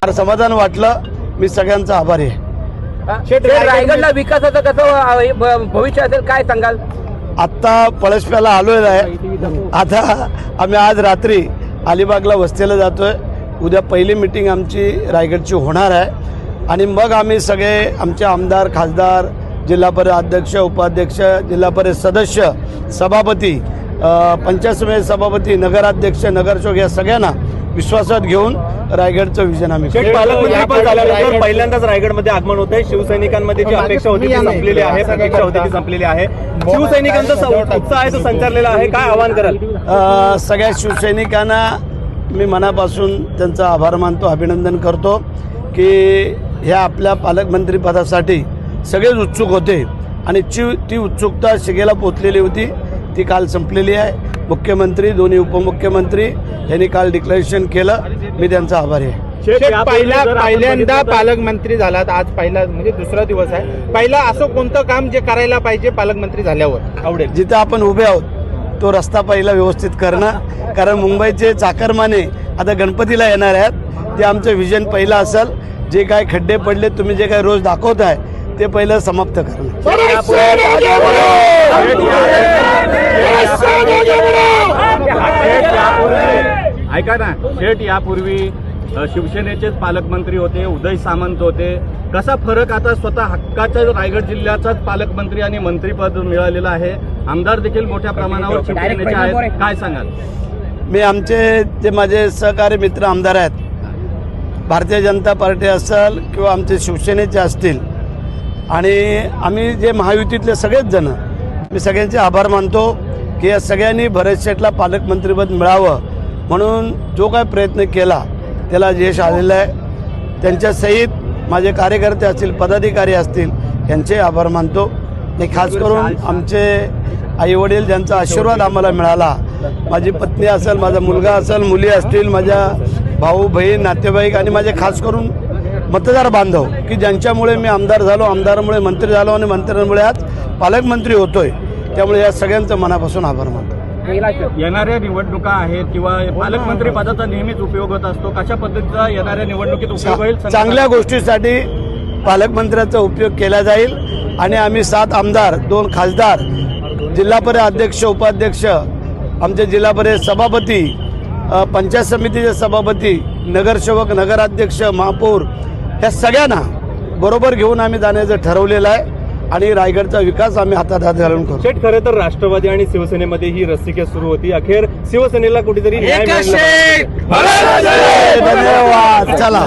फार समाधान वाटलं. मी सगळ्यांचा आभारी आहे. रायगडला विकासाचं कसं भविष्य असेल काय सांगाल? आत्ता पळसप्याला आलोय आहे. आता आम्ही आज रात्री अलिबागला वस्तीला जातोय. उद्या पहिली मीटिंग आमची रायगडची होणार आहे आणि मग आम्ही सगळे आमचे आमदार, खासदार, जिल्हा परिषद अध्यक्ष, उपाध्यक्ष, जिल्हा परिषद सदस्य, सभापती, पंचायत समिती सभापती, नगराध्यक्ष, नगरसेवक या सगळ्यांना विश्वासात घेऊन रायगडचं विजन आम्ही पालकमंत्री पहिल्यांदाच रायगडमध्ये आगमन होत आहे. शिवसैनिकांमध्ये जी अपेक्षा होती ती संपलेली आहे, प्रतीक्षा होती ती संपलेली आहे. शिवसैनिकांचा उत्साह आहे तो संचारलेला आहे. काय आवाहन कराल? सगळ्या शिवसैनिकांना मी मनापासून त्यांचा आभार मानतो, अभिनंदन करतो की ह्या आपल्या पालकमंत्रीपदासाठी सगळेच उत्सुक होते आणि ती उत्सुकता शिगेला पोचलेली होती. ती काल संपलेली आहे. मुख्यमंत्री, दोन्ही उपमुख्यमंत्री यांनी काल डिक्लेरेशन केलं. मी त्यांचा आभारी आहे. पहिल्यांदा पालकमंत्री झालात, आज पहिला म्हणजे दुसरा दिवस आहे. पहिला असं कोणतं काम जे करायला पाहिजे पालकमंत्री झाल्यावर आवडेल? जिथे आपण उभे आहोत तो रस्ता पहिला व्यवस्थित करणं. कारण मुंबईचे चाकरमाने आता गणपतीला येणार आहेत. ते आमचं विजन पहिलं असेल. जे काय खड्डे पडले, तुम्ही जे काय रोज दाखवताय ते पहिलं समाप्त करणं. ऐका ना शेठ, यापूर्वी शिवसेनेचेच पालकमंत्री होते, उदय सामंत होते. कसा फरक आता स्वतः हक्काच्या रायगड जिल्ह्याचाच पालकमंत्री आणि मंत्रीपद मिळालेलं आहे. आमदार देखील मोठ्या प्रमाणावर शिवसेनेचे आहेत. काय सांगाल? मी आमचे जे माझे सहकारी मित्र आमदार आहेत, भारतीय जनता पार्टी असेल किंवा आमचे शिवसेनेचे असतील आणि आम्ही जे महायुतीतले सगळेच जण, मी सगळ्यांचे आभार मानतो की या सगळ्यांनी भरत शेठला पालकमंत्रीपद मिळावं म्हणून जो काय प्रयत्न केला त्याला यश आलेलं आहे. त्यांच्यासहित माझे कार्यकर्ते असतील, पदाधिकारी असतील, यांचे आभार मानतो. आणि खास करून आमचे आईवडील ज्यांचा आशीर्वाद आम्हाला मिळाला, माझी पत्नी असेल, माझा मुलगा असेल, मुली असतील, माझ्या भाऊ बहीण, नातेवाईक आणि माझे खास करून मतदार बांधव की ज्यांच्यामुळे मी आमदार झालो, आमदारामुळे मंत्री झालो आणि मंत्र्यांमुळे आज पालकमंत्री होतोय. त्यामुळे या सगळ्यांचं मनापासून आभार मानतो. येणाऱ्या निवडणुका आहेत किंवा पालकमंत्री पदाचा नेहमीच उपयोग होत असतो. कशा पद्धतीचा येणाऱ्या निवडणुकीत उपयोग होईल? चांगल्या गोष्टीसाठी पालकमंत्र्याचा उपयोग केला जाईल आणि आम्ही 7 आमदार, 2 खासदार, जिल्हा परिषद अध्यक्ष, उपाध्यक्ष, आमचे जिल्हा परिषद सभापती, पंचायत समितीचे सभापती, नगरसेवक, नगराध्यक्ष, महापौर या सगळ्यांना बरोबर घेऊन आम्ही जाण्याचं ठरवलेलं आहे आणि रायगडचा विकास आम्ही हातात हात घालून करू. शेठ, खरं तर राष्ट्रवादी आणि शिवसेनेमध्ये ही रस्सीखेच सुरू होती. अखेर शिवसेनेला कुठेतरी न्याय मिळाला. धन्यवाद. चला.